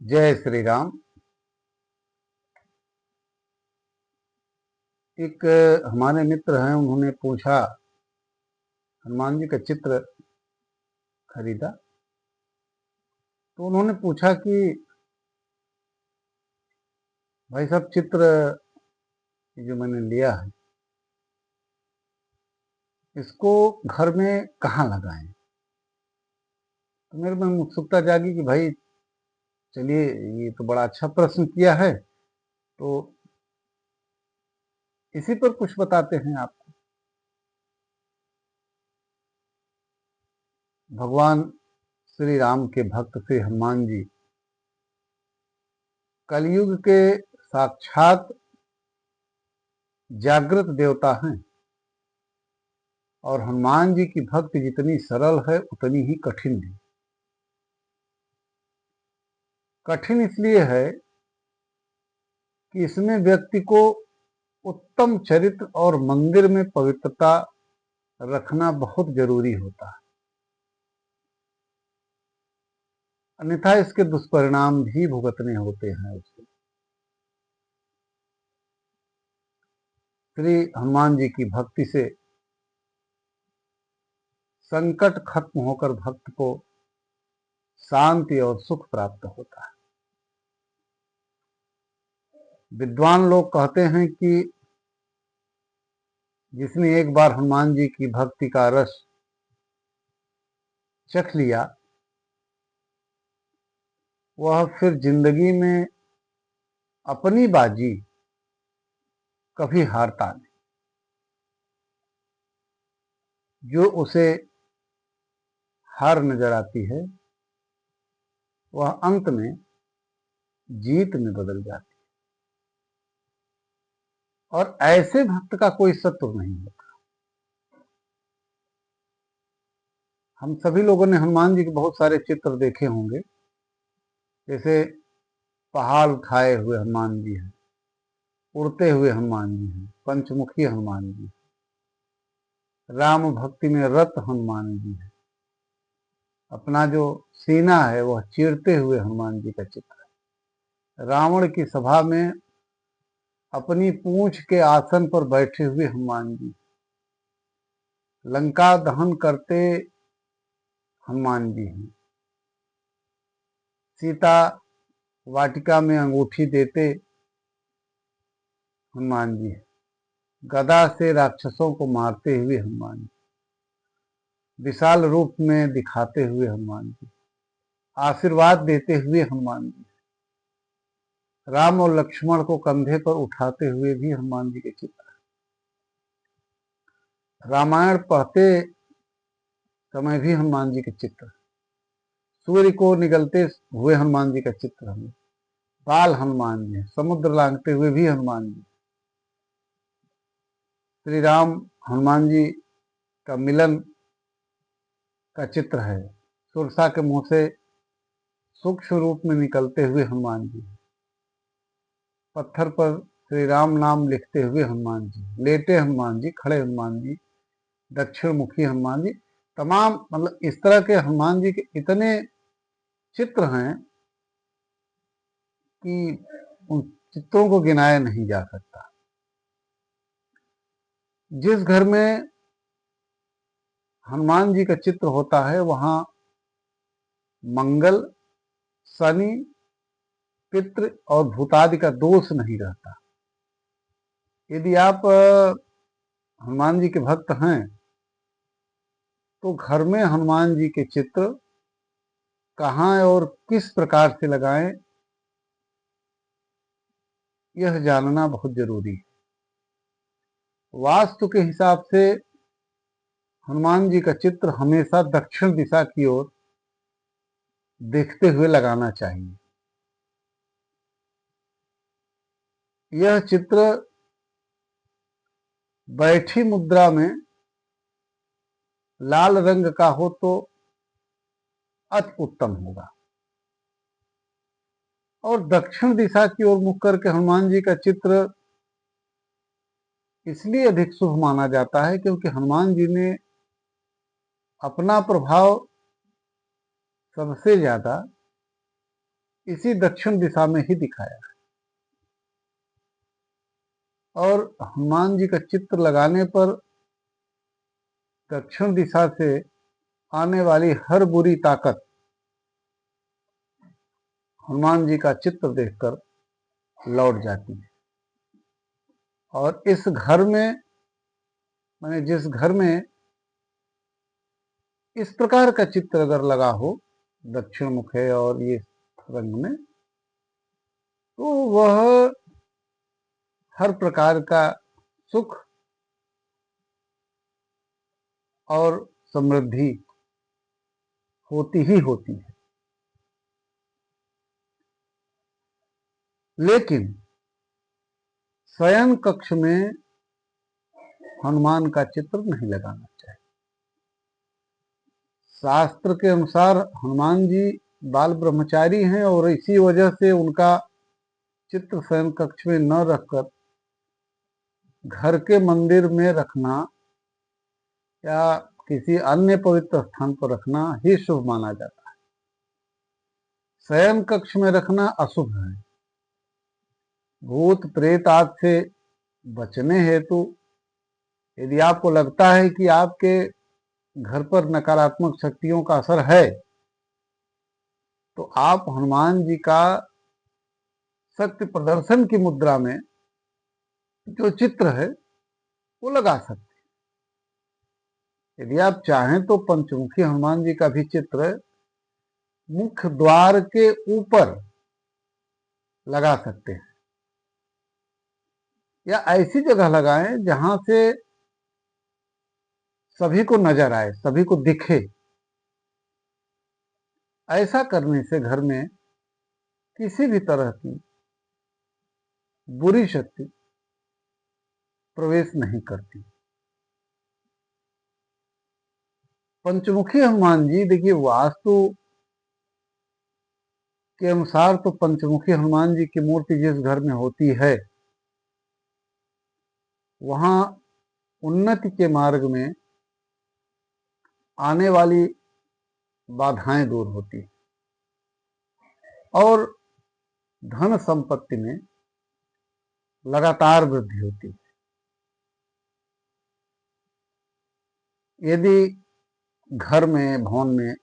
जय श्री राम। एक हमारे मित्र हैं, उन्होंने पूछा, हनुमान जी का चित्र खरीदा तो उन्होंने पूछा कि भाई साहब, चित्र ये जो मैंने लिया है इसको घर में कहाँ लगाएं। तो मेरे मन में उत्सुकता जागी कि भाई चलिए, ये तो बड़ा अच्छा प्रश्न किया है, तो इसी पर कुछ बताते हैं आपको। भगवान श्री राम के भक्त श्री हनुमान जी कलयुग के साक्षात जागृत देवता हैं। और हनुमान जी की भक्ति जितनी सरल है उतनी ही कठिन है। कठिन इसलिए है कि इसमें व्यक्ति को उत्तम चरित्र और मंदिर में पवित्रता रखना बहुत जरूरी होता है, अन्यथा इसके दुष्परिणाम भी भुगतने होते हैं उसको। श्री हनुमान जी की भक्ति से संकट खत्म होकर भक्त को शांति और सुख प्राप्त होता है। विद्वान लोग कहते हैं कि जिसने एक बार हनुमान जी की भक्ति का रस चख लिया, वह फिर जिंदगी में अपनी बाजी कभी हारता नहीं। जो उसे हार नजर आती है वह अंत में जीत में बदल जाती है। और ऐसे भक्त का कोई शत्रु नहीं होता। हम सभी लोगों ने हनुमान जी के बहुत सारे चित्र देखे होंगे, जैसे पहाड़ उठाए हुए हनुमान जी हैं, उड़ते हुए हनुमान जी हैं, पंचमुखी हनुमान जी, राम भक्ति में रत हनुमान जी है, अपना जो सीना है वह चीरते हुए हनुमान जी का चित्र है, रावण की सभा में अपनी पूंछ के आसन पर बैठे हुए हनुमान जी, लंका दहन करते हनुमान जी हैं, सीता वाटिका में अंगूठी देते हनुमान जी हैं, गदा से राक्षसों को मारते हुए हनुमान जी, विशाल रूप में दिखाते हुए हनुमान जी, आशीर्वाद देते हुए हनुमान जी, राम और लक्ष्मण को कंधे पर उठाते हुए भी हनुमान जी के चित्र, रामायण पढ़ते समय भी हनुमान जी के चित्र, सूर्य को निगलते हुए हनुमान जी का चित्र हमें, बाल हनुमान जी, समुद्र लांघते हुए भी हनुमान जी, श्री राम हनुमान जी का मिलन का चित्र है, सुरसा के मुंह से सूक्ष्म रूप में निकलते हुए हनुमान जी, पत्थर पर श्री राम नाम लिखते हुए हनुमान जी, लेटे हनुमान जी, खड़े हनुमान जी, दक्षिण मुखी हनुमान जी, तमाम मतलब इस तरह के हनुमान जी के इतने चित्र हैं कि उन चित्रों को गिनाया नहीं जा सकता। जिस घर में हनुमान जी का चित्र होता है वहां मंगल, शनि, पितृ और भूतादि का दोष नहीं रहता। यदि आप हनुमान जी के भक्त हैं तो घर में हनुमान जी के चित्र कहाँ और किस प्रकार से लगाएं, यह जानना बहुत जरूरी है। वास्तु के हिसाब से हनुमान जी का चित्र हमेशा दक्षिण दिशा की ओर देखते हुए लगाना चाहिए। यह चित्र बैठी मुद्रा में लाल रंग का हो तो अति उत्तम होगा, और दक्षिण दिशा की ओर मुख करके हनुमान जी का चित्र इसलिए अधिक शुभ माना जाता है क्योंकि हनुमान जी ने अपना प्रभाव सबसे ज्यादा इसी दक्षिण दिशा में ही दिखाया है। और हनुमान जी का चित्र लगाने पर दक्षिण दिशा से आने वाली हर बुरी ताकत हनुमान जी का चित्र देखकर लौट जाती है। और इस घर में, माने जिस घर में इस प्रकार का चित्र अगर लगा हो दक्षिण मुख है और ये रंग में, तो वह हर प्रकार का सुख और समृद्धि होती ही होती है। लेकिन शयन कक्ष में हनुमान का चित्र नहीं लगाना चाहिए। शास्त्र के अनुसार हनुमान जी बाल ब्रह्मचारी हैं और इसी वजह से उनका चित्र शयन कक्ष में न रखकर घर के मंदिर में रखना या किसी अन्य पवित्र स्थान पर रखना ही शुभ माना जाता है। शयन कक्ष में रखना अशुभ है। भूत प्रेत आदि से बचने हेतु यदि आपको लगता है कि आपके घर पर नकारात्मक शक्तियों का असर है, तो आप हनुमान जी का शक्ति प्रदर्शन की मुद्रा में जो चित्र है वो लगा सकते हैं। यदि आप चाहें तो पंचमुखी हनुमान जी का भी चित्र मुख्य द्वार के ऊपर लगा सकते हैं, या ऐसी जगह लगाएं जहां से सभी को नजर आए, सभी को दिखे। ऐसा करने से घर में किसी भी तरह की बुरी शक्ति प्रवेश नहीं करती। पंचमुखी हनुमान जी, देखिए वास्तु के अनुसार तो पंचमुखी हनुमान जी की मूर्ति जिस घर में होती है वहां उन्नति के मार्ग में आने वाली बाधाएं दूर होती है और धन संपत्ति में लगातार वृद्धि होती है। यदि घर में, भवन में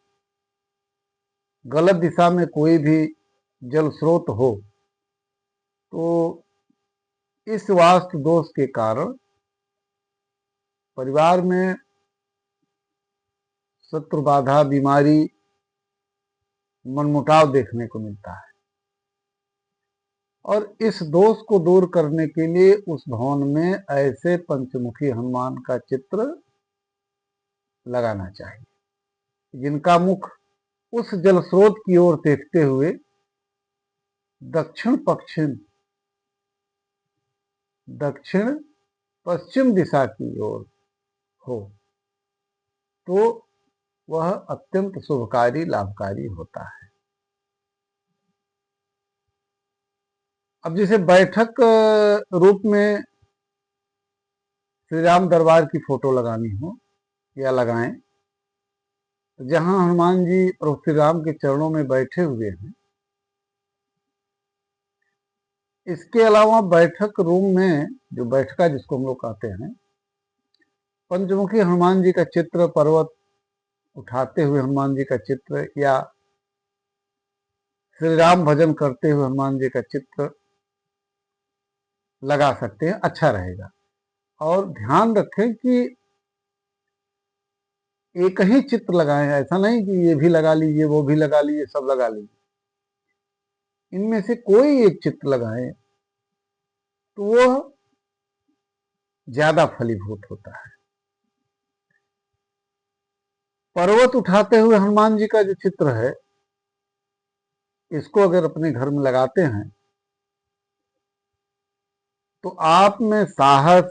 गलत दिशा में कोई भी जल स्रोत हो तो इस वास्तु दोष के कारण परिवार में शत्रु बाधा, बीमारी, मनमुटाव देखने को मिलता है। और इस दोष को दूर करने के लिए उस भवन में ऐसे पंचमुखी हनुमान का चित्र लगाना चाहिए जिनका मुख उस जल स्रोत की ओर देखते हुए दक्षिण पश्चिम दिशा की ओर हो, तो वह अत्यंत शुभकारी, लाभकारी होता है। अब जैसे बैठक रूप में श्री राम दरबार की फोटो लगानी हो या लगाएं, जहां हनुमान जी प्रभु श्री राम के चरणों में बैठे हुए हैं। इसके अलावा बैठक रूम में जो बैठका जिसको हम लोग कहते हैं, पंचमुखी हनुमान जी का चित्र, पर्वत उठाते हुए हनुमान जी का चित्र या श्री राम भजन करते हुए हनुमान जी का चित्र लगा सकते हैं, अच्छा रहेगा। और ध्यान रखें कि एक ही चित्र लगाएं, ऐसा नहीं कि ये भी लगा लीजिए, वो भी लगा लीजिए, सब लगा लीजिए। इनमें से कोई एक चित्र लगाएं तो वह ज्यादा फलीभूत होता है। पर्वत उठाते हुए हनुमान जी का जो चित्र है, इसको अगर अपने घर में लगाते हैं तो आप में साहस,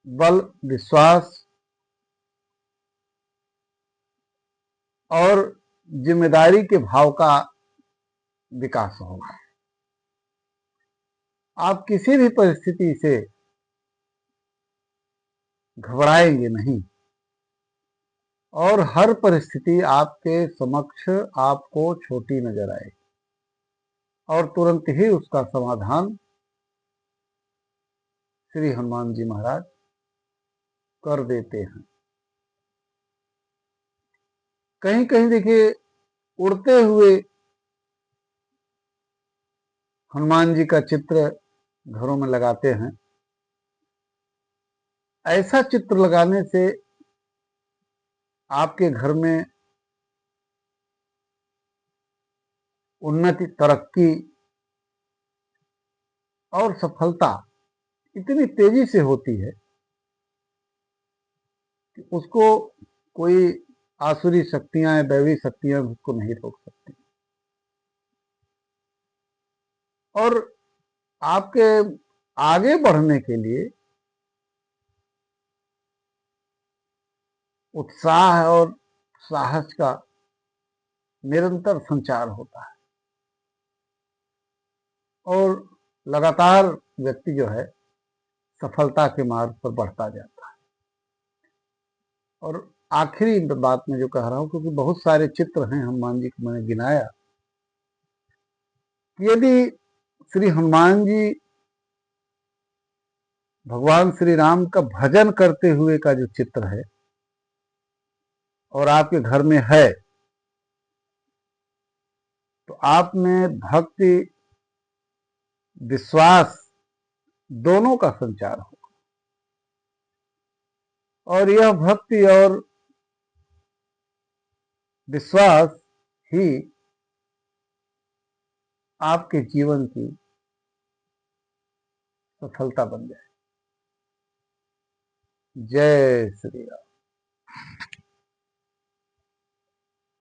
बल, विश्वास और जिम्मेदारी के भाव का विकास होगा। आप किसी भी परिस्थिति से घबराएंगे नहीं और हर परिस्थिति आपके समक्ष आपको छोटी नजर आएगी। और तुरंत ही उसका समाधान श्री हनुमान जी महाराज कर देते हैं। कहीं कहीं देखिए उड़ते हुए हनुमान जी का चित्र घरों में लगाते हैं। ऐसा चित्र लगाने से आपके घर में उन्नति, तरक्की और सफलता इतनी तेजी से होती है कि उसको कोई आसुरी शक्तियां या दैवी शक्तियां उसको नहीं रोक सकती। और आपके आगे बढ़ने के लिए उत्साह और साहस का निरंतर संचार होता है और लगातार व्यक्ति जो है सफलता के मार्ग पर बढ़ता जाता है। और आखिरी बात में जो कह रहा हूं, क्योंकि बहुत सारे चित्र हैं हनुमान जी को मैंने गिनाया, कि यदि श्री हनुमान जी भगवान श्री राम का भजन करते हुए का जो चित्र है और आपके घर में है, तो आप में भक्ति, विश्वास दोनों का संचार होगा। और यह भक्ति और विश्वास ही आपके जीवन की सफलता बन जाए। जय श्री राम।